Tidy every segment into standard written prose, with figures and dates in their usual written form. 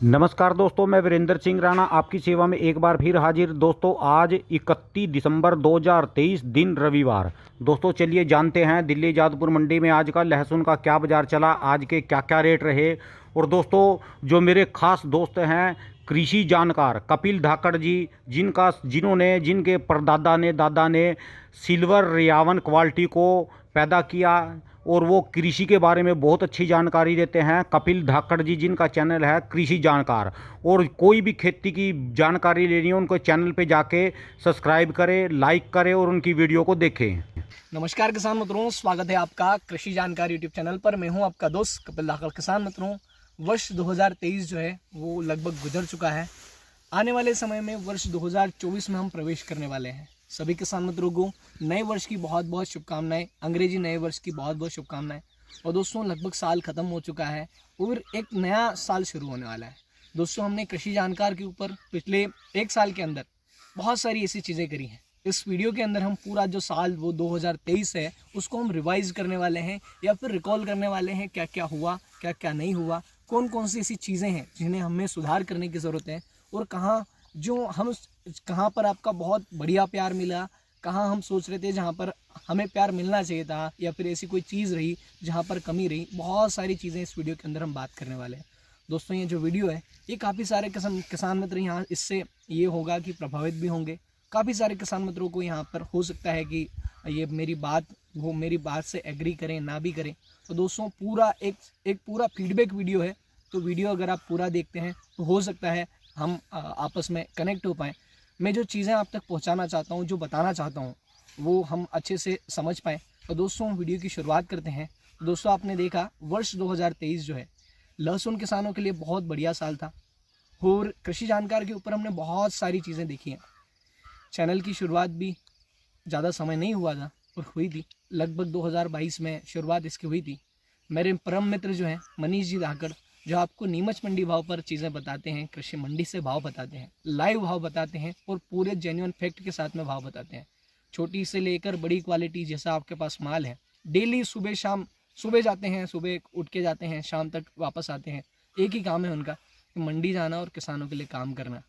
नमस्कार दोस्तों, मैं वीरेंद्र सिंह राणा आपकी सेवा में एक बार फिर हाजिर। दोस्तों आज 31 दिसंबर 2023 दिन रविवार। दोस्तों चलिए जानते हैं दिल्ली जादपुर मंडी में आज का लहसुन का क्या बाजार चला, आज के क्या क्या रेट रहे। और दोस्तों जो मेरे खास दोस्त हैं कृषि जानकार कपिल धाकड़ जी, जिनके परदादा ने दादा ने सिल्वर रियावन क्वालिटी को पैदा किया और वो कृषि के बारे में बहुत अच्छी जानकारी देते हैं। कपिल धाकड़ जी जिनका चैनल है कृषि जानकार, और कोई भी खेती की जानकारी लेनी हो उनको चैनल पे जाके सब्सक्राइब करें, लाइक करें और उनकी वीडियो को देखें। नमस्कार किसान मित्रों, स्वागत है आपका कृषि जानकारी यूट्यूब चैनल पर। मैं हूं आपका दोस्त कपिल धाकड़। किसान मित्रों, वर्ष 2023 जो है वो लगभग गुजर चुका है। आने वाले समय में वर्ष 2024 में हम प्रवेश करने वाले हैं। सभी किसान मित्रों को नए वर्ष की बहुत बहुत शुभकामनाएं, अंग्रेजी नए वर्ष की बहुत बहुत शुभकामनाएं। और दोस्तों लगभग साल ख़त्म हो चुका है और एक नया साल शुरू होने वाला है। दोस्तों हमने कृषि जानकार के ऊपर पिछले एक साल के अंदर बहुत सारी ऐसी चीज़ें करी हैं। इस वीडियो के अंदर हम पूरा जो साल वो 2023 है उसको हम रिवाइज करने वाले हैं या फिर रिकॉल करने वाले हैं, क्या क्या हुआ, क्या क्या नहीं हुआ, कौन कौन सी ऐसी चीज़ें हैं जिन्हें हमें सुधार करने की ज़रूरत है, और कहाँ पर आपका बहुत बढ़िया प्यार मिला, कहाँ हम सोच रहे थे जहाँ पर हमें प्यार मिलना चाहिए था, या फिर ऐसी कोई चीज़ रही जहाँ पर कमी रही। बहुत सारी चीज़ें इस वीडियो के अंदर हम बात करने वाले हैं। दोस्तों ये जो वीडियो है ये काफ़ी सारे किसान मित्र यहाँ इससे ये होगा कि प्रभावित भी होंगे। काफ़ी सारे किसान मित्रों को यहाँ पर हो सकता है कि ये मेरी बात से एग्री करें ना भी करें। तो दोस्तों पूरा एक पूरा फीडबैक वीडियो है, तो वीडियो अगर आप पूरा देखते हैं तो हो सकता है हम आपस में कनेक्ट हो पाएँ। मैं जो चीज़ें आप तक पहुँचाना चाहता हूँ, जो बताना चाहता हूँ, वो हम अच्छे से समझ पाएँ। तो दोस्तों वीडियो की शुरुआत करते हैं। दोस्तों आपने देखा वर्ष 2023 जो है लहसुन किसानों के लिए बहुत बढ़िया साल था, और कृषि जानकार के ऊपर हमने बहुत सारी चीज़ें देखी हैं। चैनल की शुरुआत भी ज़्यादा समय नहीं हुआ था और हुई थी लगभग 2022 में शुरुआत इसकी हुई थी। मेरे परम मित्र जो हैं मनीष जी धाकड़, जो आपको नीमच मंडी भाव पर चीज़ें बताते हैं, कृषि मंडी से भाव बताते हैं, लाइव भाव बताते हैं और पूरे जेन्युइन फैक्ट के साथ में भाव बताते हैं। छोटी से लेकर बड़ी क्वालिटी जैसा आपके पास माल है, डेली सुबह शाम, सुबह जाते हैं, सुबह उठ के जाते हैं, शाम तक वापस आते हैं। एक ही काम है उनका, मंडी जाना और किसानों के लिए काम करना।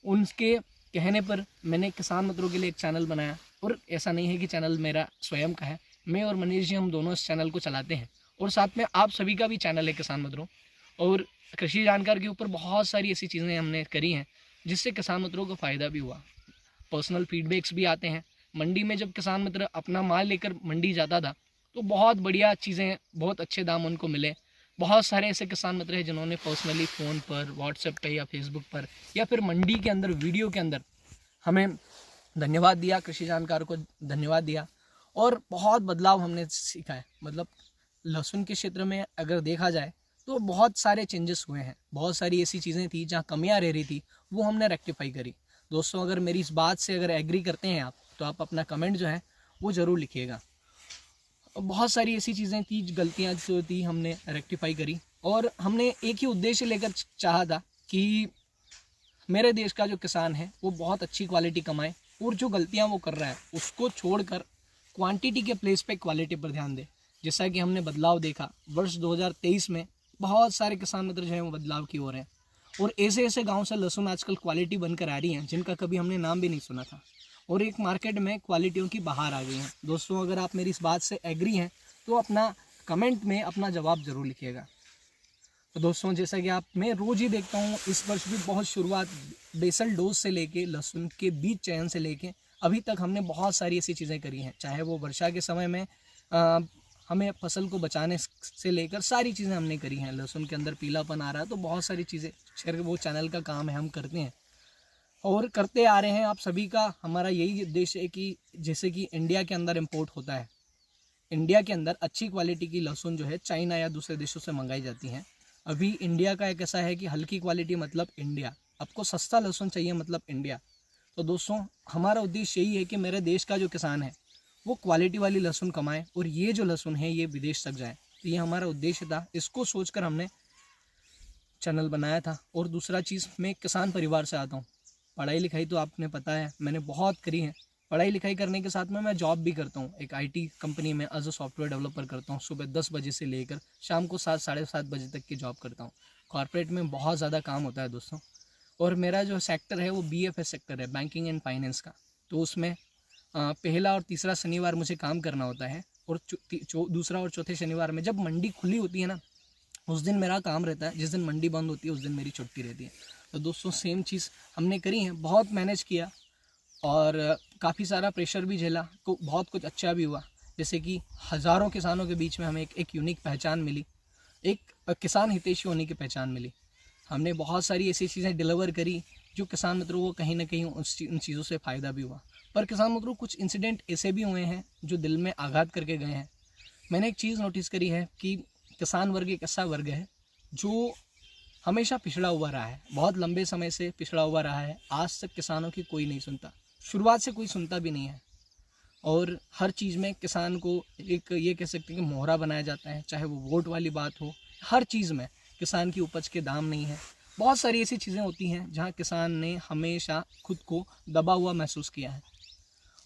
उनके कहने पर मैंने किसान मित्रों के लिए एक चैनल बनाया, और ऐसा नहीं है कि चैनल मेरा स्वयं का है, मैं और मनीष जी हम दोनों इस चैनल को चलाते हैं, और साथ में आप सभी का भी चैनल है किसान मित्रों। और कृषि जानकार के ऊपर बहुत सारी ऐसी चीज़ें हमने करी हैं जिससे किसान मित्रों को फ़ायदा भी हुआ। पर्सनल फीडबैक्स भी आते हैं। मंडी में जब किसान मित्र अपना माल लेकर मंडी जाता था तो बहुत बढ़िया चीज़ें, बहुत अच्छे दाम उनको मिले। बहुत सारे ऐसे किसान मित्र हैं जिन्होंने पर्सनली फ़ोन पर, व्हाट्सएप पे या फेसबुक पर या फिर मंडी के अंदर वीडियो के अंदर हमें धन्यवाद दिया, कृषि जानकार को धन्यवाद दिया, और बहुत बदलाव हमने सीखा है। मतलब लहसुन के क्षेत्र में अगर देखा जाए तो बहुत सारे चेंजेस हुए हैं। बहुत सारी ऐसी चीज़ें थी जहाँ कमियाँ रह रही थी, वो हमने रेक्टिफाई करी। दोस्तों अगर मेरी इस बात से अगर एग्री करते हैं आप, तो आप अपना कमेंट जो है वो ज़रूर लिखिएगा। बहुत सारी ऐसी चीज़ें थी, गलतियाँ जो थी हमने रेक्टिफाई करी, और हमने एक ही उद्देश्य लेकर चाहा था कि मेरे देश का जो किसान है वो बहुत अच्छी क्वालिटी कमाए, और जो गलतियाँ वो कर रहा है उसको छोड़कर क्वांटिटी के प्लेस पे क्वालिटी पर ध्यान दे। जैसा कि हमने बदलाव देखा वर्ष 2023 में, बहुत सारे किसान मित्र जो हैं वो बदलाव की ओर हैं, और ऐसे ऐसे गांव से लहसुन आजकल क्वालिटी बनकर आ रही हैं जिनका कभी हमने नाम भी नहीं सुना था, और एक मार्केट में क्वालिटियों की बाहर आ गई हैं। दोस्तों अगर आप मेरी इस बात से एग्री हैं तो अपना कमेंट में अपना जवाब ज़रूर लिखिएगा। तो दोस्तों जैसा कि मैं रोज़ ही देखता हूँ, इस वर्ष भी बहुत शुरुआत बेसल डोज से लेके लहसुन के बीज चयन से लेके अभी तक हमने बहुत सारी ऐसी चीज़ें करी हैं। चाहे वो वर्षा के समय में हमें फसल को बचाने से लेकर सारी चीज़ें हमने करी हैं। लहसुन के अंदर पीलापन आ रहा है तो बहुत सारी चीज़ें, वो चैनल का काम है, हम करते हैं और करते आ रहे हैं। आप सभी का हमारा यही उद्देश्य है कि जैसे कि इंडिया के अंदर इम्पोर्ट होता है, इंडिया के अंदर अच्छी क्वालिटी की लहसुन जो है चाइना या दूसरे देशों से मंगाई जाती हैं। अभी इंडिया का एक ऐसा है कि हल्की क्वालिटी मतलब इंडिया, आपको सस्ता लहसुन चाहिए मतलब इंडिया। तो दोस्तों हमारा उद्देश्य यही है कि मेरे देश का जो किसान है वो क्वालिटी वाली लहसुन कमाए, और ये जो लहसुन है ये विदेश तक जाए। तो ये हमारा उद्देश्य था, इसको सोचकर हमने चैनल बनाया था। और दूसरा चीज़, मैं किसान परिवार से आता हूँ। पढ़ाई लिखाई तो आपने पता है मैंने बहुत करी है। पढ़ाई लिखाई करने के साथ में मैं जॉब भी करता हूँ, एक आईटी कंपनी में एज अ सॉफ्टवेयर डेवलपर करता हूँ। सुबह 10 बजे से लेकर शाम को 7 साढ़े 7 बजे तक की जॉब करता हूँ। कॉर्पोरेट में बहुत ज़्यादा काम होता है दोस्तों। और मेरा जो सेक्टर है वो BFS सेक्टर है, बैंकिंग एंड फाइनेंस का। तो उसमें पहला और तीसरा शनिवार मुझे काम करना होता है, और दूसरा और चौथे शनिवार में जब मंडी खुली होती है ना, उस दिन मेरा काम रहता है। जिस दिन मंडी बंद होती है उस दिन मेरी छुट्टी रहती है। तो दोस्तों सेम चीज़ हमने करी है, बहुत मैनेज किया और काफ़ी सारा प्रेशर भी झेला, तो बहुत कुछ अच्छा भी हुआ। जैसे कि हज़ारों किसानों के बीच में हमें एक यूनिक पहचान मिली, एक किसान हितैषी होने की पहचान मिली। हमने बहुत सारी ऐसी चीज़ें डिलीवर करी जो किसान मित्रों को कहीं ना कहीं उन चीज़ों से फ़ायदा भी हुआ। पर किसान मित्रों कुछ इंसिडेंट ऐसे भी हुए हैं जो दिल में आघात करके गए हैं। मैंने एक चीज़ नोटिस करी है कि किसान वर्ग एक ऐसा वर्ग है जो हमेशा पिछड़ा हुआ रहा है, बहुत लंबे समय से पिछड़ा हुआ रहा है। आज तक किसानों की कोई नहीं सुनता, शुरुआत से कोई सुनता भी नहीं है। और हर चीज़ में किसान को एक ये कह सकते हैं कि मोहरा बनाया जाता है, चाहे वो वोट वाली बात हो। हर चीज़ में किसान की उपज के दाम नहीं है। बहुत सारी ऐसी चीज़ें होती हैं जहाँ किसान ने हमेशा खुद को दबा हुआ महसूस किया है।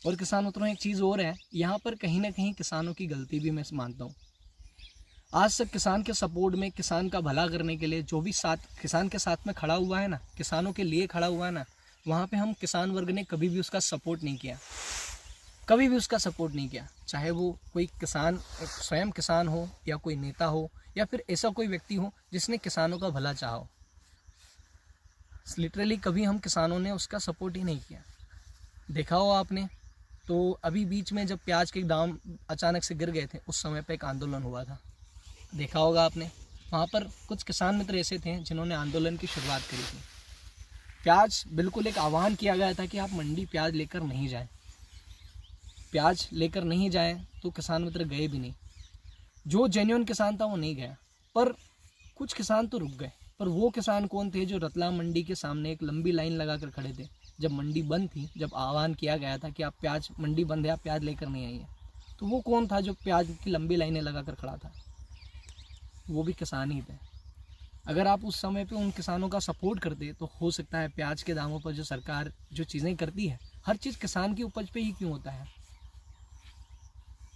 और किसान मित्रों एक चीज़ और है, यहाँ पर कहीं ना कहीं किसानों की गलती भी मैं मानता हूँ। आज तक किसान के सपोर्ट में, किसान का भला करने के लिए जो भी किसान के साथ में खड़ा हुआ है ना, किसानों के लिए खड़ा हुआ है ना, वहाँ पे हम किसान वर्ग ने कभी भी उसका सपोर्ट नहीं किया, कभी भी उसका सपोर्ट नहीं किया। चाहे वो कोई किसान स्वयं किसान हो, या कोई नेता हो, या फिर ऐसा कोई व्यक्ति हो जिसने किसानों का भला चाहा हो। लिटरली कभी हम किसानों ने उसका सपोर्ट ही नहीं किया। देखा हो आपने, तो अभी बीच में जब प्याज के दाम अचानक से गिर गए थे, उस समय पे एक आंदोलन हुआ था, देखा होगा आपने। वहाँ पर कुछ किसान मित्र ऐसे थे जिन्होंने आंदोलन की शुरुआत करी थी। प्याज बिल्कुल एक आह्वान किया गया था कि आप मंडी प्याज लेकर नहीं जाएं, प्याज लेकर नहीं जाएं, तो किसान मित्र गए भी नहीं। जो जेन्युइन किसान था वो नहीं गया, पर कुछ किसान तो रुक गए। पर वो किसान कौन थे जो रतलाम मंडी के सामने एक लंबी लाइन लगा कर खड़े थे जब मंडी बंद थी, जब आह्वान किया गया था कि आप प्याज, मंडी बंद है, आप प्याज लेकर नहीं आइए। तो वो कौन था जो प्याज की लंबी लाइनें लगा कर खड़ा था? वो भी किसान ही थे। अगर आप उस समय पे उन किसानों का सपोर्ट करते तो हो सकता है प्याज के दामों पर जो सरकार जो चीज़ें करती है, हर चीज़ किसान की उपज पे ही क्यों होता है,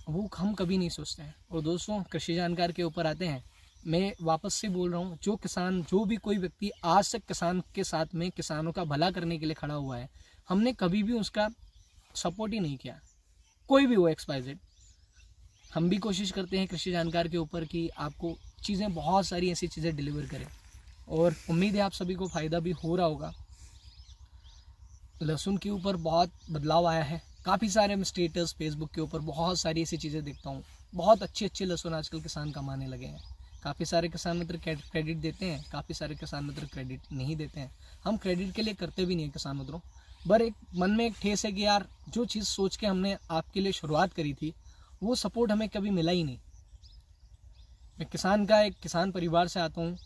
वो हम कभी नहीं सोचते हैं। और दोस्तों कृषि जानकार के ऊपर आते हैं, मैं वापस से बोल रहा हूँ, जो किसान, जो भी कोई व्यक्ति आज तक किसान के साथ में, किसानों का भला करने के लिए खड़ा हुआ है, हमने कभी भी उसका सपोर्ट ही नहीं किया, कोई भी हो XYZ। हम भी कोशिश करते हैं कृषि जानकार के ऊपर कि आपको चीज़ें, बहुत सारी ऐसी चीज़ें डिलीवर करें, और उम्मीद है आप सभी को फ़ायदा भी हो रहा होगा। लहसुन के ऊपर बहुत बदलाव आया है, काफ़ी सारे मैं स्टेटस फेसबुक के ऊपर बहुत सारी ऐसी चीज़ें देखता हूँ। बहुत अच्छे अच्छे लहसुन आजकल किसान कमाने लगे हैं। काफ़ी सारे किसान मित्र क्रेडिट देते हैं, काफ़ी सारे किसान मित्र क्रेडिट नहीं देते हैं। हम क्रेडिट के लिए करते भी नहीं हैं किसान मित्रों, पर एक मन में एक ठेस है कि यार जो चीज़ सोच के हमने आपके लिए शुरुआत करी थी, वो सपोर्ट हमें कभी मिला ही नहीं। मैं एक किसान परिवार से आता हूँ,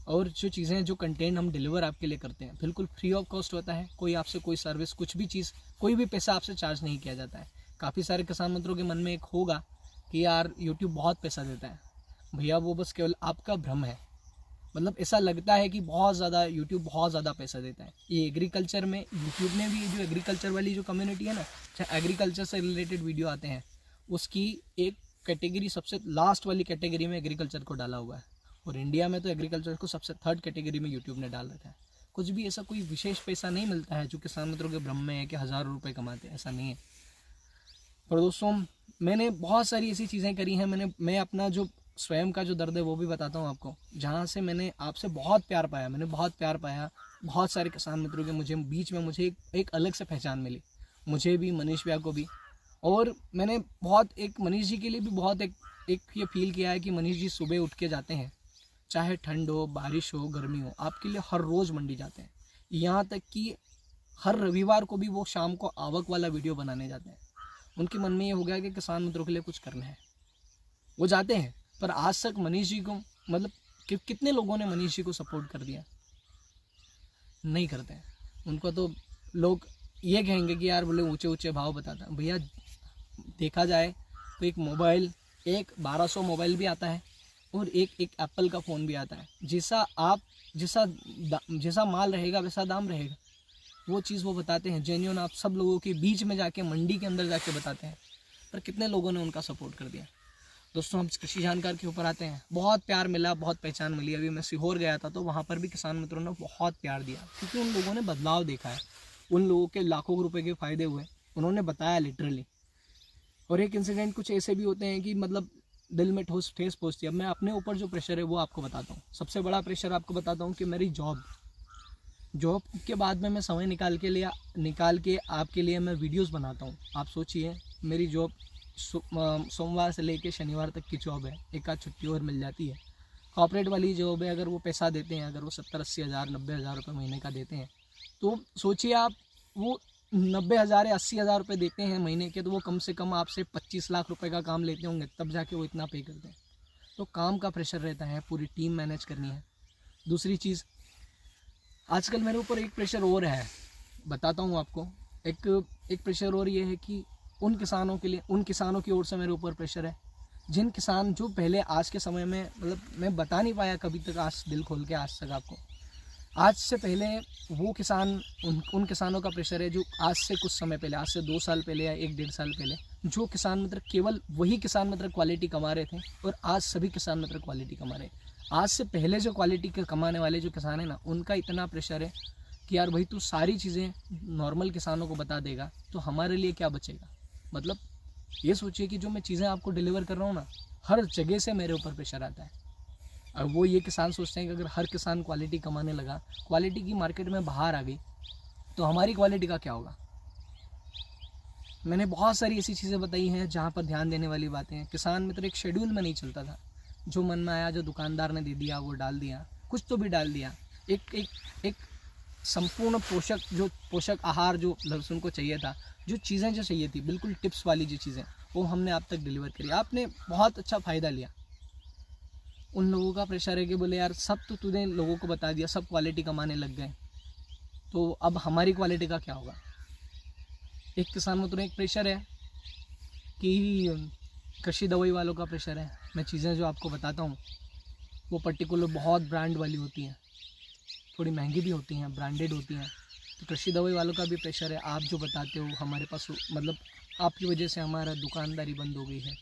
और जो चीज़ें, जो कंटेंट हम डिलीवर आपके लिए करते हैं, बिल्कुल फ्री ऑफ कॉस्ट होता है। कोई आपसे कोई सर्विस, कुछ भी चीज़, कोई भी पैसा आपसे चार्ज नहीं किया जाता है। काफ़ी सारे किसान मित्रों के मन में एक होगा कि यार यूट्यूब बहुत पैसा देता है। भैया वो बस केवल आपका भ्रम है। मतलब ऐसा लगता है कि बहुत ज़्यादा यूट्यूब बहुत ज़्यादा पैसा देता है। ये एग्रीकल्चर में यूट्यूब ने भी, जो एग्रीकल्चर वाली जो कम्युनिटी है ना, चाहे एग्रीकल्चर से रिलेटेड वीडियो आते हैं, उसकी एक कैटेगरी, सबसे लास्ट वाली कैटेगरी में एग्रीकल्चर को डाला हुआ है। और इंडिया में तो एग्रीकल्चर को सबसे थर्ड कैटेगरी में यूट्यूब ने डाल रखा है। कुछ भी ऐसा कोई विशेष पैसा नहीं मिलता है जो किसान मित्रों के भ्रम में है कि हज़ारों रुपये कमाते हैं, ऐसा नहीं है। पर दोस्तों मैंने बहुत सारी ऐसी चीज़ें करी हैं। मैं अपना जो स्वयं का जो दर्द है वो भी बताता हूँ आपको, जहाँ से मैंने आपसे बहुत प्यार पाया, बहुत सारे किसान मित्रों के बीच में मुझे एक अलग से पहचान मिली, मुझे भी, मनीष भैया को भी। और मैंने बहुत एक मनीष जी के लिए भी बहुत एक ये फील किया है कि मनीष जी सुबह उठ के जाते हैं, चाहे ठंड हो, बारिश हो, गर्मी हो, आपके लिए हर रोज़ मंडी जाते हैं। यहाँ तक कि हर रविवार को भी वो शाम को आवक वाला वीडियो बनाने जाते हैं। उनके मन में ये हो गया कि किसान मित्रों के लिए कुछ करना है, वो जाते हैं। पर आज तक मनीष जी को, मतलब कितने लोगों ने मनीष जी को सपोर्ट कर दिया? नहीं करते हैं। उनको तो लोग ये कहेंगे कि यार बोले ऊंचे ऊंचे भाव बताता है। भैया देखा जाए तो एक मोबाइल, एक 1200 मोबाइल भी आता है, और एक एप्पल का फ़ोन भी आता है। जैसा माल रहेगा वैसा दाम रहेगा, वो चीज़ वो बताते हैं। जेन्युइन आप सब लोगों के बीच में जाके, मंडी के अंदर जाके बताते हैं। पर कितने लोगों ने उनका सपोर्ट कर दिया? दोस्तों हम कृषि जानकार के ऊपर आते हैं। बहुत प्यार मिला, बहुत पहचान मिली। अभी मैं सीहोर गया था तो वहाँ पर भी किसान मित्रों ने बहुत प्यार दिया, क्योंकि उन लोगों ने बदलाव देखा है, उन लोगों के लाखों रुपए के फ़ायदे हुए, उन्होंने बताया लिटरली। और एक इंसिडेंट कुछ ऐसे भी होते हैं कि मतलब दिल में ठेस पहुँचती है। अब मैं अपने ऊपर जो प्रेशर है वो आपको बताता हूँ। सबसे बड़ा प्रेशर आपको बताता हूँ कि मेरी जॉब के बाद में मैं समय निकाल के आपके लिए मैं वीडियोस बनाता हूँ। आप सोचिए, मेरी जॉब सोमवार से लेके शनिवार तक की जॉब है, एक आध छुट्टी और मिल जाती है। कॉर्पोरेट वाली जॉब है, अगर वो पैसा देते हैं, अगर वो 70-80 हज़ार 90,000 रुपये महीने का देते हैं, तो सोचिए आप, वो 90,000 या 80,000 रुपये देते हैं महीने के, तो वो कम से कम आपसे 25 लाख रुपए का काम लेते होंगे, तब जाके वो इतना पे करते हैं। तो काम का प्रेशर रहता है, पूरी टीम मैनेज करनी है। दूसरी चीज़, आजकल मेरे ऊपर एक प्रेशर और है, बताता हूँ आपको। एक प्रेशर और ये है कि उन किसानों की ओर से मेरे ऊपर प्रेशर है, जिन किसान जो पहले आज के समय में, मतलब मैं बता नहीं पाया कभी तक आज दिल खोल के आज तक आपको, आज से पहले वो किसान, उन किसानों का प्रेशर है जो आज से कुछ समय पहले, आज से 2 साल पहले या 1-1.5 साल पहले, जो किसान मित्र, केवल वही किसान मित्र क्वालिटी कमा रहे थे, और आज सभी किसान मित्र क्वालिटी कमा रहे हैं। आज से पहले जो क्वालिटी के कमाने वाले जो किसान है ना, उनका इतना प्रेशर है कि यार भाई, तू सारी चीज़ें नॉर्मल किसानों को बता देगा तो हमारे लिए क्या बचेगा। मतलब ये सोचिए कि जो मैं चीज़ें आपको डिलीवर कर रहा हूँ ना, हर जगह से मेरे ऊपर प्रेशर आता है। और वो ये किसान सोचते हैं कि अगर हर किसान क्वालिटी कमाने लगा, क्वालिटी की मार्केट में बाहर आ गई, तो हमारी क्वालिटी का क्या होगा। मैंने बहुत सारी ऐसी चीज़ें बताई हैं जहाँ पर ध्यान देने वाली बातें हैं। किसान मित्र एक शेड्यूल में नहीं चलता था, जो मन में आया, जो दुकानदार ने दे दिया वो डाल दिया, कुछ तो भी डाल दिया। एक संपूर्ण पोषक आहार जो लहसुन को चाहिए था, जो चीज़ें जो चाहिए थी, बिल्कुल टिप्स वाली जो चीज़ें, वो हमने आप तक डिलीवर करी। आपने बहुत अच्छा फ़ायदा लिया। उन लोगों का प्रेशर है कि बोले यार, सब तो तूने लोगों को बता दिया, सब क्वालिटी कमाने लग गए, तो अब हमारी क्वालिटी का क्या होगा। एक किसान में तो एक प्रेशर है कि कृषि दवाई वालों का प्रेशर है। मैं चीज़ें जो आपको बताता हूँ वो पर्टिकुलर बहुत ब्रांड वाली होती हैं, थोड़ी महंगी भी होती हैं, ब्रांडेड होती हैं। तो कृषि दवाई वालों का भी प्रेशर है। आप जो बताते हो हमारे पास, मतलब आपकी वजह से हमारा दुकानदारी बंद हो गई है,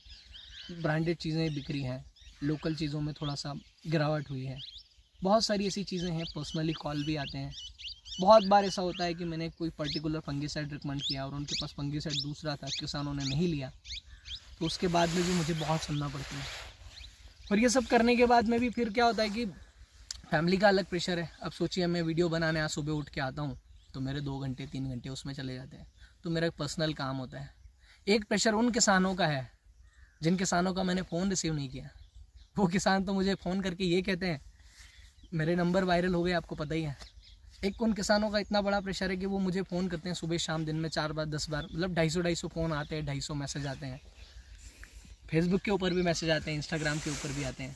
ब्रांडेड चीज़ें बिक रही हैं, लोकल चीज़ों में थोड़ा सा गिरावट हुई है। बहुत सारी ऐसी चीज़ें हैं, पर्सनली कॉल भी आते हैं। बहुत बार ऐसा होता है कि मैंने कोई पर्टिकुलर फंगीसाइड रिकमेंड किया और उनके पास फंगीसाइड दूसरा था, किसानों ने नहीं लिया, तो उसके बाद में भी मुझे बहुत सुनना पड़ता है। और ये सब करने के बाद में भी फिर क्या होता है कि फैमिली का अलग प्रेशर है। अब सोचिए, मैं वीडियो बनाने आज सुबह उठ के आता हूँ तो मेरे 2 घंटे 3 घंटे उसमें चले जाते हैं, तो मेरा एक पर्सनल काम होता है। एक प्रेशर उन किसानों का है जिन किसानों का मैंने फ़ोन रिसीव नहीं किया। वो किसान तो मुझे फ़ोन करके ये कहते हैं, मेरे नंबर वायरल हो गए, आपको पता ही है। एक उन किसानों का इतना बड़ा प्रेशर है कि वो मुझे फ़ोन करते हैं सुबह शाम, दिन में 4 बार 10 बार, मतलब 250 फ़ोन आते हैं, 250 मैसेज आते हैं। फेसबुक के ऊपर भी मैसेज आते हैं, इंस्टाग्राम के ऊपर भी आते हैं।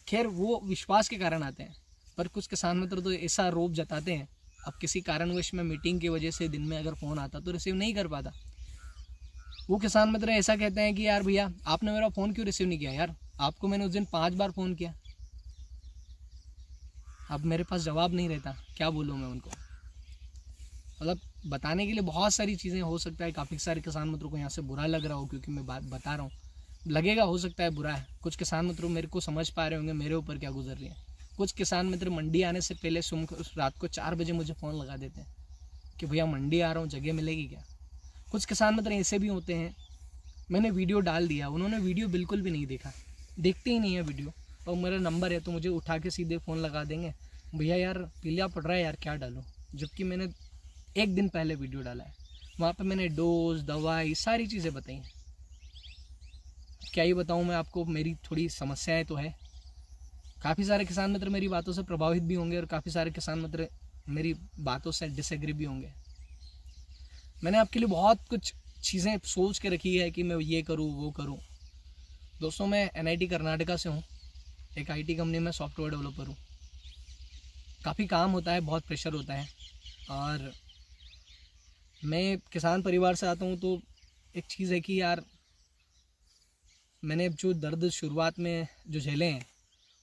खैर वो विश्वास के कारण आते हैं, पर कुछ किसान मित्र तो ऐसा रोब जताते हैं। अब किसी कारणवश में मीटिंग की वजह से दिन में अगर फ़ोन आता तो रिसीव नहीं कर पाता। वो किसान मित्र ऐसा कहते हैं कि यार भैया, आपने मेरा फ़ोन क्यों रिसीव नहीं किया यार, आपको मैंने उस दिन 5 बार फ़ोन किया। अब मेरे पास जवाब नहीं रहता, क्या बोलूँ मैं उनको। मतलब बताने के लिए बहुत सारी चीज़ें, हो सकता है काफ़ी सारे किसान मित्रों को यहाँ से बुरा लग रहा हो क्योंकि मैं बात बता रहा हूँ, लगेगा, हो सकता है बुरा है। कुछ किसान मित्र मेरे को समझ पा रहे होंगे मेरे ऊपर क्या गुजर रही है। कुछ किसान मित्र मंडी आने से पहले रात को 4 बजे मुझे फ़ोन लगा देते हैं कि भैया मंडी आ रहा हूँ, जगह मिलेगी क्या। कुछ किसान मित्र ऐसे भी होते हैं, मैंने वीडियो डाल दिया, उन्होंने वीडियो बिल्कुल भी नहीं देखा, देखते ही नहीं है वीडियो, और मेरा नंबर है तो मुझे उठा के सीधे फ़ोन लगा देंगे, भैया यार पीलिया पड़ रहा है यार, क्या डालूँ। जबकि मैंने 1 दिन पहले वीडियो डाला है, वहाँ पे मैंने डोज, दवाई, सारी चीज़ें बताई हैं। क्या ही बताऊँ मैं आपको, मेरी थोड़ी समस्याएं तो है। काफ़ी सारे किसान मित्र मेरी बातों से प्रभावित भी होंगे और काफ़ी सारे किसान मित्र मेरी बातों से डिसएग्री भी होंगे। मैंने आपके लिए बहुत कुछ चीज़ें सोच के रखी है कि मैं ये करूँ वो करूँ। दोस्तों, मैं NIT कर्नाटका से हूँ, एक IT कंपनी में सॉफ्टवेयर डेवलपर हूँ। काफ़ी काम होता है, बहुत प्रेशर होता है, और मैं किसान परिवार से आता हूँ। तो एक चीज़ है कि यार, मैंने जो दर्द शुरुआत में जो झेले हैं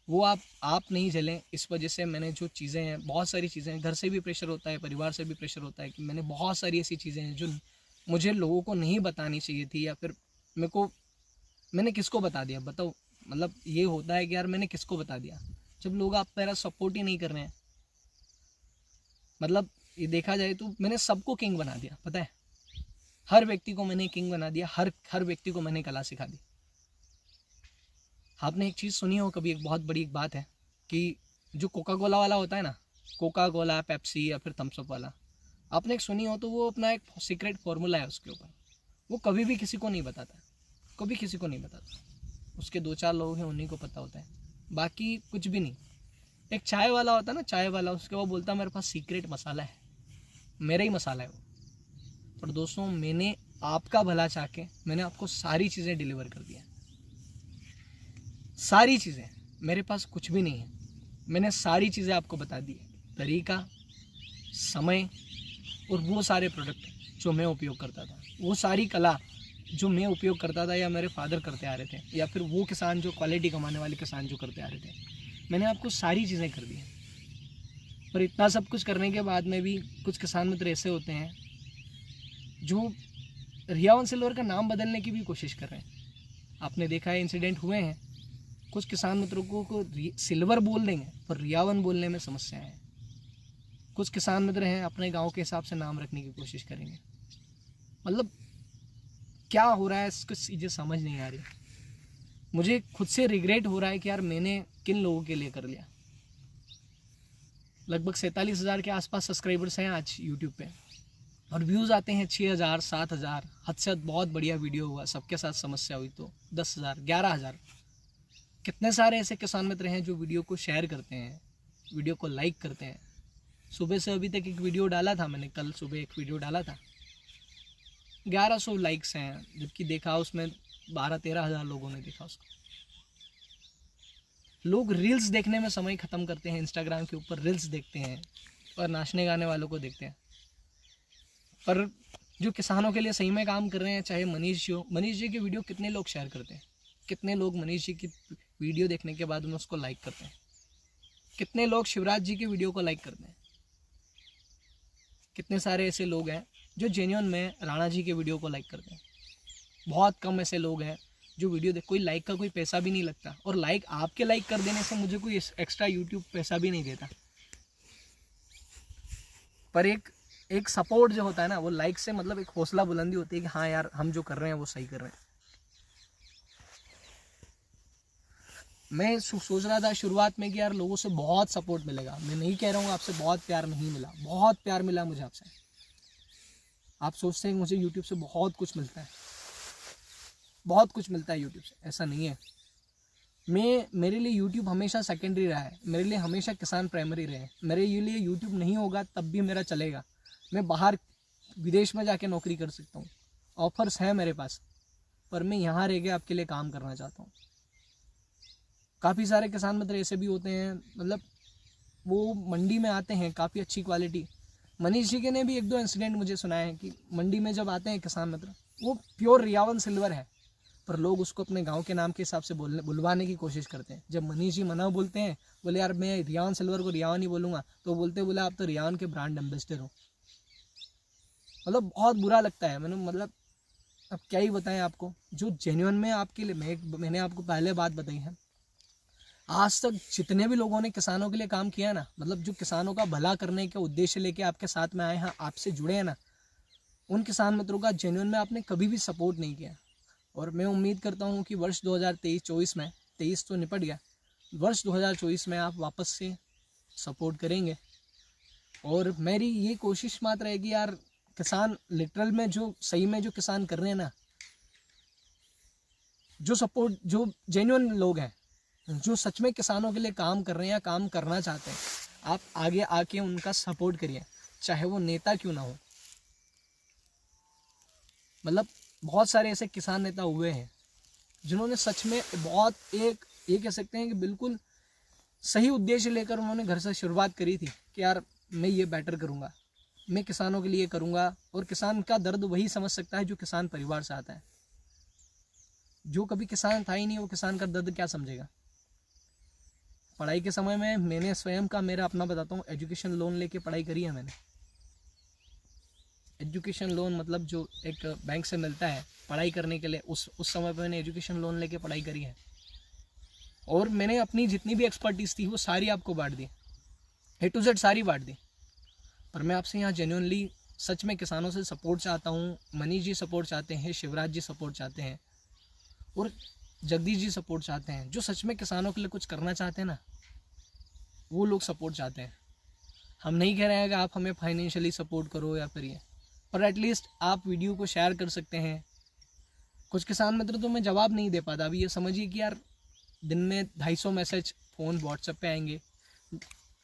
वो आप नहीं झेलें, इस वजह से मैंने जो चीज़ें हैं, बहुत सारी चीज़ें हैं, घर से भी प्रेशर होता है, परिवार से भी प्रेशर होता है कि मैंने बहुत सारी ऐसी चीज़ें हैं जो मुझे लोगों को नहीं बतानी चाहिए थी, या फिर मेरे को मैंने किसको बता दिया बताओ। मतलब ये होता है कि यार मैंने किसको बता दिया, जब लोग आप मेरा सपोर्ट ही नहीं कर रहे हैं। मतलब ये देखा जाए तो मैंने सबको किंग बना दिया, पता है, हर व्यक्ति को मैंने किंग बना दिया, हर व्यक्ति को मैंने कला सिखा दी। आपने एक चीज़ सुनी हो कभी, एक बहुत बड़ी एक बात है कि जो कोका कोला वाला होता है ना, कोका कोला, पेप्सी या फिर थम्सअप वाला, आपने एक सुनी हो तो वो अपना एक सीक्रेट फॉर्मूला है उसके ऊपर, वो कभी भी किसी को नहीं बताता, कभी किसी को नहीं बताता। उसके 2-4 लोग हैं, उन्हीं को पता होता है, बाकी कुछ भी नहीं। एक चाय वाला होता है ना, चाय वाला, उसके वो बोलता है मेरे पास सीक्रेट मसाला है, मेरा ही मसाला है वो। पर दोस्तों मैंने आपका भला चाह के मैंने आपको सारी चीज़ें डिलीवर कर दिया, सारी चीज़ें, मेरे पास कुछ भी नहीं है, मैंने सारी चीज़ें आपको बता दी, तरीका, समय और वो सारे प्रोडक्ट जो मैं उपयोग करता था, वो सारी कला जो मैं उपयोग करता था या मेरे फादर करते आ रहे थे, या फिर वो किसान जो क्वालिटी कमाने वाले किसान जो करते आ रहे थे, मैंने आपको सारी चीज़ें कर दी हैं। पर इतना सब कुछ करने के बाद में भी कुछ किसान मित्र ऐसे होते हैं जो रियावन सिल्वर का नाम बदलने की भी कोशिश कर रहे हैं। आपने देखा है, इंसिडेंट हुए हैं, कुछ किसान मित्रों को सिल्वर बोल देंगे पर रियावन बोलने में समस्या है। कुछ किसान मित्र हैं अपने गांव के हिसाब से नाम रखने की कोशिश करेंगे। मतलब क्या हो रहा है इसको चीज़ें समझ नहीं आ रही। मुझे खुद से रिग्रेट हो रहा है कि यार मैंने किन लोगों के लिए कर लिया। लगभग 47,000 के आसपास सब्सक्राइबर्स हैं आज यूट्यूब पे, और व्यूज़ आते हैं 6,000, 7,000, हद से हद बहुत बढ़िया वीडियो हुआ, सबके साथ समस्या हुई तो 10,000, 11,000। कितने सारे ऐसे किसान मित्र हैं जो वीडियो को शेयर करते हैं, वीडियो को लाइक करते हैं। सुबह से अभी तक एक वीडियो डाला था मैंने, कल सुबह एक वीडियो डाला था, 1100 लाइक्स हैं, जबकि देखा उसमें 12-13 हज़ार लोगों ने देखा उसको। लोग रील्स देखने में समय ख़त्म करते हैं, इंस्टाग्राम के ऊपर रील्स देखते हैं और नाचने गाने वालों को देखते हैं। पर जो किसानों के लिए सही में काम कर रहे हैं, चाहे मनीष जी हो, मनीष जी की वीडियो कितने लोग शेयर करते हैं, कितने लोग मनीष जी की वीडियो देखने के बाद में उसको लाइक करते हैं, कितने लोग शिवराज जी की वीडियो को लाइक करते हैं। कितने सारे ऐसे लोग हैं जो जेन्युइन में राणा जी के वीडियो को लाइक करते हैं। बहुत कम ऐसे लोग हैं जो वीडियो देख, कोई लाइक का कोई पैसा भी नहीं लगता, और लाइक आपके लाइक कर देने से मुझे कोई एक्स्ट्रा यूट्यूब पैसा भी नहीं देता। पर एक सपोर्ट जो होता है ना, वो लाइक से मतलब एक हौसला बुलंदी होती है कि हाँ यार हम जो कर रहे हैं वो सही कर रहे हैं। मैं सोच रहा था शुरुआत में कि यार लोगों से बहुत सपोर्ट मिलेगा, मैं नहीं कह रहा हूँ आपसे बहुत प्यार नहीं मिला, बहुत प्यार मिला मुझे आपसे। आप सोचते हैं कि मुझे यूट्यूब से बहुत कुछ मिलता है, बहुत कुछ मिलता है यूट्यूब से, ऐसा नहीं है। मेरे लिए यूट्यूब हमेशा सेकेंडरी रहा है, मेरे लिए हमेशा किसान प्राइमरी रहे। मेरे लिए यूट्यूब नहीं होगा तब भी मेरा चलेगा, मैं बाहर विदेश में जाके नौकरी कर सकता हूँ, ऑफर्स हैं मेरे पास, पर मैं यहाँ रह के आपके लिए काम करना चाहता हूँ। काफ़ी सारे किसान मित्र ऐसे भी होते हैं, मतलब वो मंडी में आते हैं काफ़ी अच्छी क्वालिटी। मनीष जी के ने भी 1-2 इंसिडेंट मुझे सुनाए हैं कि मंडी में जब आते हैं किसान मित्र, वो प्योर रियावन सिल्वर है, पर लोग उसको अपने गांव के नाम के हिसाब से बुलवाने की कोशिश करते हैं। जब मनीष जी मना बोलते हैं, बोले यार मैं रियावन सिल्वर को रियावन ही बोलूँगा, तो बोले आप तो रियावन के ब्रांड एम्बेसडर हो। मतलब बहुत बुरा लगता है। मतलब अब क्या ही बताएं आपको, जो जेन्युइन में आपके लिए मैंने आपको पहले बात बताई है, आज तक जितने भी लोगों ने किसानों के लिए काम किया ना, मतलब जो किसानों का भला करने के उद्देश्य लेके आपके साथ में आए हैं, आपसे जुड़े हैं ना, उन किसान मित्रों का जेन्युइन में आपने कभी भी सपोर्ट नहीं किया। और मैं उम्मीद करता हूं कि वर्ष 2023-24 में, 23 तो निपट गया, वर्ष 2024 में आप वापस से सपोर्ट करेंगे। और मेरी ये कोशिश मात्र है कि यार किसान लिटरल में जो सही में जो किसान कर रहे हैं ना, जो सपोर्ट, जो जेन्युइन लोग हैं, जो सच में किसानों के लिए काम कर रहे हैं या काम करना चाहते हैं, आप आगे आके उनका सपोर्ट करिए, चाहे वो नेता क्यों ना हो। मतलब बहुत सारे ऐसे किसान नेता हुए हैं जिन्होंने सच में बहुत ये कह सकते हैं कि बिल्कुल सही उद्देश्य लेकर उन्होंने घर से शुरुआत करी थी कि यार मैं ये बेटर करूँगा, मैं किसानों के लिए करूँगा। और किसान का दर्द वही समझ सकता है जो किसान परिवार से आता है। जो कभी किसान था ही नहीं, वो किसान का दर्द क्या समझेगा। पढ़ाई के समय में मैंने स्वयं का, मेरा अपना बताता हूँ, एजुकेशन लोन लेके पढ़ाई करी है मैंने। एजुकेशन लोन मतलब जो एक बैंक से मिलता है पढ़ाई करने के लिए, उस समय पे मैंने एजुकेशन लोन लेके पढ़ाई करी है। और मैंने अपनी जितनी भी एक्सपर्टीज़ थी वो सारी आपको बांट दी, A to Z सारी बांट दी। पर मैं आपसे यहाँ जेन्युइनली सच में किसानों से सपोर्ट चाहता हूँ। मनीष जी सपोर्ट चाहते हैं, शिवराज जी सपोर्ट चाहते हैं और जगदीश जी सपोर्ट चाहते हैं। जो सच में किसानों के लिए कुछ करना चाहते हैं ना, वो लोग सपोर्ट चाहते हैं। हम नहीं कह रहे हैं कि आप हमें फाइनेंशियली सपोर्ट करो या फिर ये, पर एटलीस्ट आप वीडियो को शेयर कर सकते हैं। कुछ किसान मित्र तो मैं जवाब नहीं दे पाता। अभी ये समझिए कि यार दिन में 250 मैसेज फ़ोन व्हाट्सएप पे आएंगे,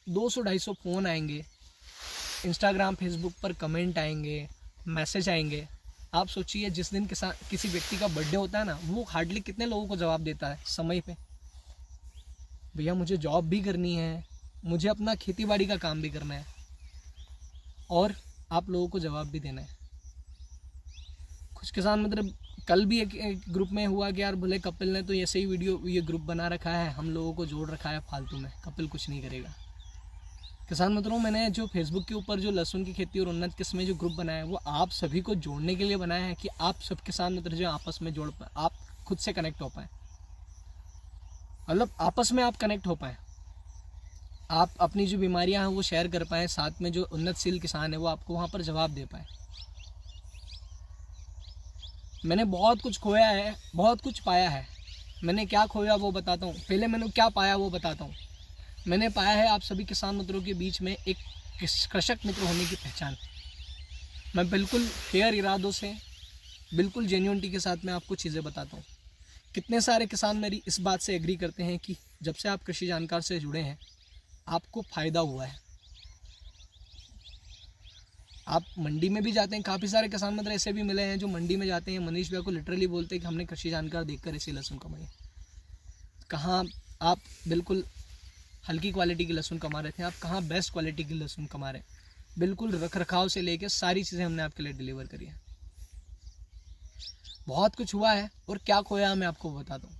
200-250 फ़ोन आएंगे, इंस्टाग्राम फेसबुक पर कमेंट आएंगे, मैसेज आएंगे। आप सोचिए जिस दिन किसी व्यक्ति का बर्थडे होता है ना, वो हार्डली कितने लोगों को जवाब देता है समय पे। भैया मुझे जॉब भी करनी है, मुझे अपना खेती बाड़ी का काम भी करना है और आप लोगों को जवाब भी देना है। कुछ किसान मतलब कल भी एक ग्रुप में हुआ कि यार बोले कपिल ने तो ऐसे ही ये ग्रुप बना रखा है, हम लोगों को जोड़ रखा है फालतू में, कपिल कुछ नहीं करेगा। किसान मित्रों, मैंने जो फेसबुक के ऊपर जो लहसुन की खेती और उन्नत किस्में जो ग्रुप बनाया है वो आप सभी को जोड़ने के लिए बनाया है कि आप सब किसान मित्र जो आपस में जोड़ पाए, आप खुद से कनेक्ट हो पाए, मतलब आपस में आप कनेक्ट हो पाए, आप अपनी जो बीमारियां हैं वो शेयर कर पाएँ, साथ में जो उन्नतशील किसान है वो आपको वहाँ पर जवाब दे पाए। मैंने बहुत कुछ खोया है, बहुत कुछ पाया है। मैंने क्या खोया वो बताता हूँ, पहले मैंने क्या पाया वो बताता हूँ। मैंने पाया है आप सभी किसान मित्रों के बीच में एक कृषक मित्र होने की पहचान। मैं बिल्कुल फेयर इरादों से, बिल्कुल जेन्युइनिटी के साथ मैं आपको चीज़ें बताता हूँ। कितने सारे किसान मेरी इस बात से एग्री करते हैं कि जब से आप कृषि जानकार से जुड़े हैं आपको फ़ायदा हुआ है। आप मंडी में भी जाते हैं, काफ़ी सारे किसान मित्र ऐसे भी मिले हैं जो मंडी में जाते हैं, मनीष भैया को लिटरली बोलते हैं कि हमने कृषि जानकार देखकर ऐसे लहसुन कमाई। कहाँ आप बिल्कुल हल्की क्वालिटी की लहसुन कमा रहे थे, आप कहाँ बेस्ट क्वालिटी की लहसुन कमा रहे हैं। बिल्कुल रख रखाव से लेके सारी चीज़ें हमने आपके लिए डिलीवर करी है। बहुत कुछ हुआ है और क्या खोया मैं आपको बताता हूँ।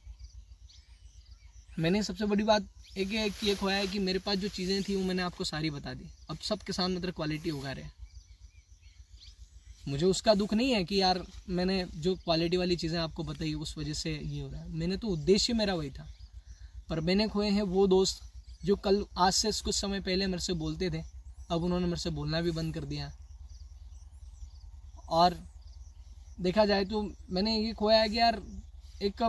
मैंने सबसे बड़ी बात एक ये खोया है कि मेरे पास जो चीज़ें थी वो मैंने आपको सारी बता दी। अब सब किसान मित्र क्वालिटी उगा रहे हैं। मुझे उसका दुख नहीं है कि यार मैंने जो क्वालिटी वाली चीज़ें आपको बताई उस वजह से ये हो रहा है। मैंने तो उद्देश्य मेरा वही था। पर मैंने खोए हैं वो दोस्त जो कल आज से कुछ समय पहले मेरे से बोलते थे, अब उन्होंने मेरे से बोलना भी बंद कर दिया। और देखा जाए तो मैंने ये खोया है कि यार एक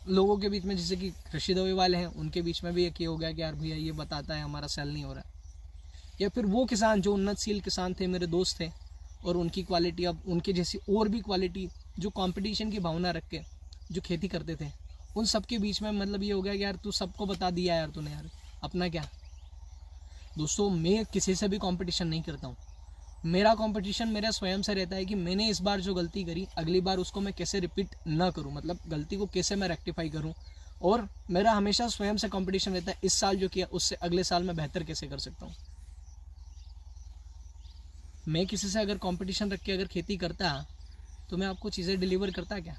लोगों के बीच में, जैसे कि कृषि दवाई वाले हैं, उनके बीच में भी एक ये हो गया कि यार भैया ये बताता है हमारा सेल नहीं हो रहा। या फिर वो किसान जो उन्नतशील किसान थे, मेरे दोस्त थे, और उनकी क्वालिटी अब उनके जैसी और भी क्वालिटी जो कंपटीशन की भावना रख के जो खेती करते थे, उन सब के बीच में मतलब ये हो गया कि यार तू सबको बता दिया यार तूने, यार अपना क्या। दोस्तों मैं किसी से भी कंपटीशन नहीं करता हूँ। मेरा कंपटीशन मेरा स्वयं से रहता है कि मैंने इस बार जो गलती करी अगली बार उसको मैं कैसे रिपीट ना करूँ, मतलब गलती को कैसे मैं रेक्टिफाई करूँ। और मेरा हमेशा स्वयं से कंपटीशन रहता है, इस साल जो किया उससे अगले साल मैं बेहतर कैसे कर सकता हूँ। मैं किसी से अगर कंपटीशन रख के अगर खेती करता तो मैं आपको चीज़ें डिलीवर करता क्या?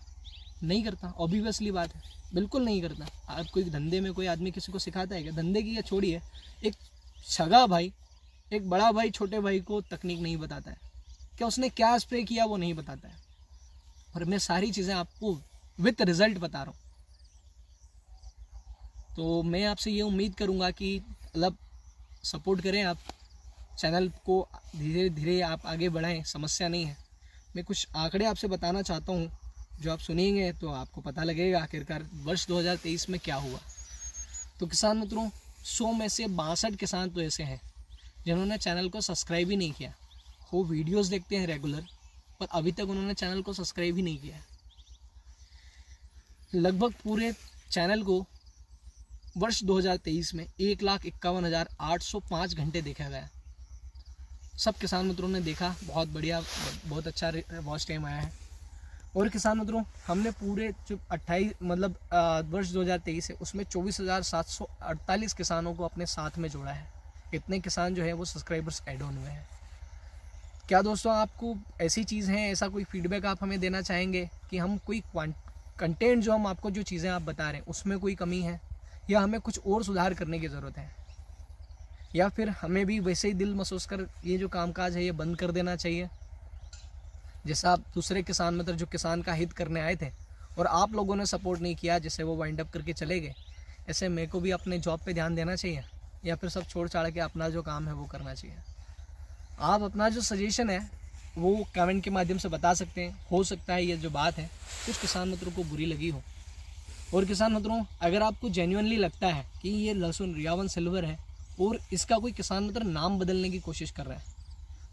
नहीं करता, ऑब्वियसली बात है, बिल्कुल नहीं करता। आप कोई धंधे में कोई आदमी किसी को सिखाता है क्या? धंधे की या छोड़िए, एक सगा भाई, एक बड़ा भाई छोटे भाई को तकनीक नहीं बताता है क्या? उसने क्या स्प्रे किया वो नहीं बताता है। और मैं सारी चीज़ें आपको विथ रिजल्ट बता रहा हूँ। तो मैं आपसे ये उम्मीद करूँगा कि मतलब सपोर्ट करें आप चैनल को, धीरे धीरे आप आगे बढ़ाएं, समस्या नहीं है। मैं कुछ आंकड़े आपसे बताना चाहता हूँ जो आप सुनेंगे तो आपको पता लगेगा आखिरकार वर्ष 2023 में क्या हुआ। तो किसान मित्रों, 100 में से 62 किसान तो ऐसे हैं जिन्होंने चैनल को सब्सक्राइब ही नहीं किया। वो वीडियोस देखते हैं रेगुलर, पर अभी तक उन्होंने चैनल को सब्सक्राइब ही नहीं किया। लगभग पूरे चैनल को वर्ष 2023 में 1,51,805 घंटे देखा गया। सब किसान मित्रों ने देखा, बहुत बढ़िया, बहुत अच्छा वॉच टाइम आया है। और किसान मित्रों, हमने पूरे जो 28 मतलब वर्ष 2023 है उसमें 24,748 किसानों को अपने साथ में जोड़ा है। इतने किसान जो है वो सब्सक्राइबर्स ऐड ऑन हुए हैं। क्या दोस्तों आपको ऐसी चीज़ है, ऐसा कोई फीडबैक आप हमें देना चाहेंगे कि हम कोई कंटेंट जो हम आपको जो चीज़ें आप बता रहे हैं उसमें कोई कमी है, या हमें कुछ और सुधार करने की ज़रूरत है, या फिर हमें भी वैसे ही दिल महसूस कर ये जो कामकाज है ये बंद कर देना चाहिए? जैसा आप दूसरे किसान मित्र जो किसान का हित करने आए थे और आप लोगों ने सपोर्ट नहीं किया, जैसे वो वाइंड अप करके चले गए, ऐसे मेरे को भी अपने जॉब पे ध्यान देना चाहिए या फिर सब छोड़ छाड़ के अपना जो काम है वो करना चाहिए। आप अपना जो सजेशन है वो कमेंट के माध्यम से बता सकते हैं। हो सकता है ये जो बात है कुछ किसान मित्रों को बुरी लगी हो। और किसान मित्रों, अगर आपको जेन्युइनली लगता है कि ये लहसुन रियावन सिल्वर है और इसका कोई किसान मित्र नाम बदलने की कोशिश कर रहा है,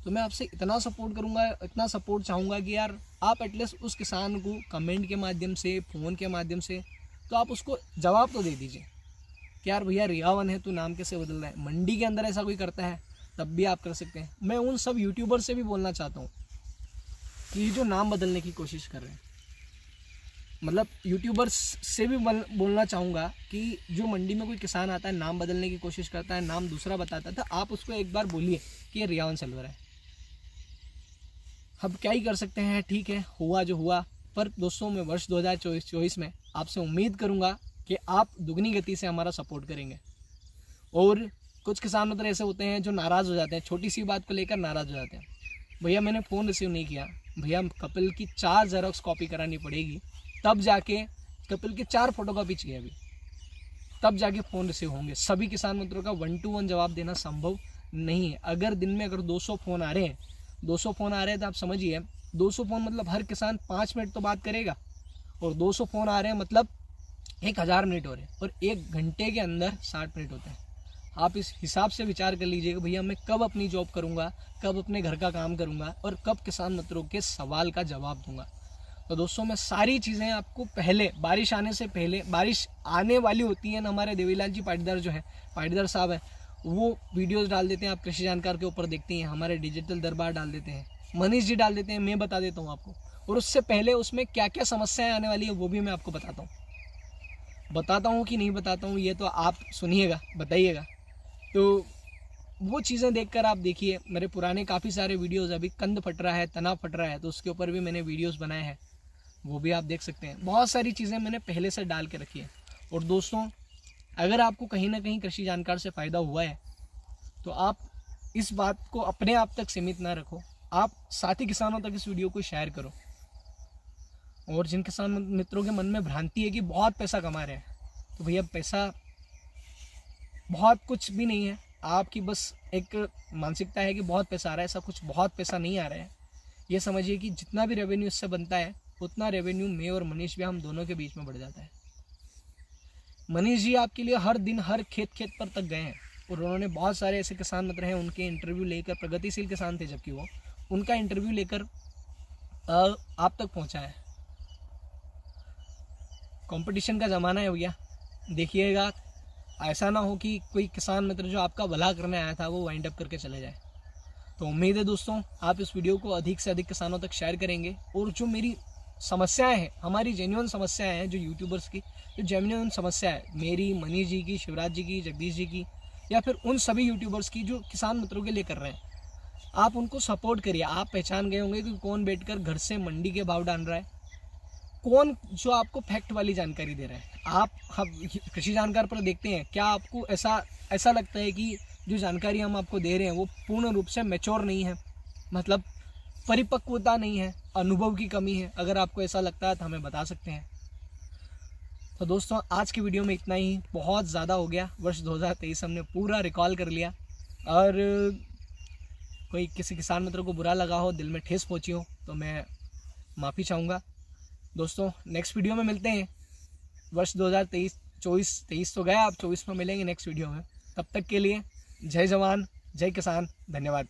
तो मैं आपसे इतना सपोर्ट करूंगा, इतना सपोर्ट चाहूँगा कि यार आप एटलीस्ट उस किसान को कमेंट के माध्यम से, फ़ोन के माध्यम से, तो आप उसको जवाब तो दे दीजिए कि यार भैया रियावन है, तू नाम कैसे बदल रहा है। मंडी के अंदर ऐसा कोई करता है तब भी आप कर सकते हैं। मैं उन सब यूट्यूबर से भी बोलना चाहता हूँ कि ये जो नाम बदलने की कोशिश कर रहे हैं, मतलब यूट्यूबर्स से भी बोलना चाहूँगा कि जो मंडी में कोई किसान आता है नाम बदलने की कोशिश करता है, नाम दूसरा बताता था, आप उसको एक बार बोलिए कि ये रियावन सिल्वर है। अब क्या ही कर सकते हैं, ठीक है, हुआ जो हुआ। पर दोस्तों, मैं वर्ष 2024 में आपसे उम्मीद करूंगा कि आप दुगनी गति से हमारा सपोर्ट करेंगे। और कुछ किसान मित्र ऐसे होते हैं जो नाराज़ हो जाते हैं, छोटी सी बात को लेकर नाराज़ हो जाते हैं। भैया मैंने फ़ोन रिसीव नहीं किया, भैया कपिल की 4 जेरॉक्स कॉपी करानी पड़ेगी, तब जाके कपिल की 4 फोटोकॉपी चाहिए अभी, तब जाके फ़ोन रिसीव होंगे। सभी किसान मित्रों का 1 to 1 जवाब देना संभव नहीं है। अगर दिन में अगर 200 फ़ोन आ रहे हैं, 200 फ़ोन आ रहे हैं तो आप समझिए 200 फ़ोन मतलब हर किसान 5 मिनट तो बात करेगा, और 200 फ़ोन आ रहे हैं मतलब 1000 मिनट हो रहे हैं, और 1 घंटे के अंदर 60 मिनट होते हैं। आप इस हिसाब से विचार कर लीजिएगा भैया मैं कब अपनी जॉब करूँगा, कब अपने घर का काम करूँगा और कब किसान मित्रों के सवाल का जवाब दूँगा। तो दोस्तों, मैं सारी चीज़ें आपको पहले, बारिश आने से पहले, बारिश आने वाली होती है ना, हमारे देवीलाल जी पाटीदार जो है, पाटीदार साहब हैं, वो वीडियोस डाल देते हैं, आप कृषि जानकार के ऊपर देखते हैं, हमारे डिजिटल दरबार डाल देते हैं, मनीष जी डाल देते हैं, मैं बता देता हूँ आपको। और उससे पहले उसमें क्या क्या समस्याएं आने वाली है वो भी मैं आपको बताता हूँ कि नहीं बताता हूँ ये तो आप सुनिएगा, बताइएगा। तो वो चीज़ें देखकर आप देखिए, मेरे पुराने काफ़ी सारे वीडियोज़, अभी कंद फट रहा है, तना फट रहा है, तो उसके ऊपर भी मैंने वीडियोज़ बनाए हैं, वो भी आप देख सकते हैं। बहुत सारी चीज़ें मैंने पहले से डाल के रखी है। और दोस्तों, अगर आपको कहीं ना कहीं कृषि जानकार से फ़ायदा हुआ है तो आप इस बात को अपने आप तक सीमित ना रखो, आप साथी किसानों तक इस वीडियो को शेयर करो। और जिन किसान मित्रों के मन में भ्रांति है कि बहुत पैसा कमा रहे हैं, तो भैया पैसा बहुत कुछ भी नहीं है। आपकी बस एक मानसिकता है कि बहुत पैसा आ रहा है, ऐसा कुछ बहुत पैसा नहीं आ रहा है। ये समझिए कि जितना भी रेवेन्यू इससे बनता है उतना रेवेन्यू मैं और मनीष भी, हम दोनों के बीच में बढ़ जाता है। मनीष जी आपके लिए हर दिन हर खेत पर तक गए हैं, और उन्होंने बहुत सारे ऐसे किसान मित्र हैं उनके इंटरव्यू लेकर, प्रगतिशील किसान थे जबकि वो, उनका इंटरव्यू लेकर आप तक पहुंचा है। कंपटीशन का ज़माना है भैया, देखिएगा ऐसा ना हो कि कोई किसान मित्र जो आपका भला करने आया था वो वाइंड अप करके चले जाए। तो उम्मीद है दोस्तों आप इस वीडियो को अधिक से अधिक किसानों तक शेयर करेंगे, और जो मेरी समस्याएं हैं, हमारी जेन्युइन समस्याएं हैं, जो यूट्यूबर्स की जो जेन्युइन समस्या है, मेरी, मनीष जी की, शिवराज जी की, जगदीश जी की, या फिर उन सभी यूट्यूबर्स की जो किसान मित्रों के लिए कर रहे हैं, आप उनको सपोर्ट करिए। आप पहचान गए होंगे कि कौन बैठकर घर से मंडी के भाव डाल रहा है, कौन जो आपको फैक्ट वाली जानकारी दे रहा है। आप कृषि जानकार पर देखते हैं, क्या आपको ऐसा लगता है कि जो जानकारी हम आपको दे रहे हैं वो पूर्ण रूप से मैच्योर नहीं है, मतलब परिपक्वता नहीं है, अनुभव की कमी है? अगर आपको ऐसा लगता है तो हमें बता सकते हैं। तो दोस्तों, आज की वीडियो में इतना ही, बहुत ज़्यादा हो गया। वर्ष 2023 हमने पूरा रिकॉल कर लिया, और कोई किसी किसान मित्र को बुरा लगा हो, दिल में ठेस पहुंची हो, तो मैं माफ़ी चाहूँगा। दोस्तों, नेक्स्ट वीडियो में मिलते हैं। वर्ष 2023 तो गया, अब 24 में मिलेंगे नेक्स्ट वीडियो में। तब तक के लिए जय जवान, जय किसान, धन्यवाद।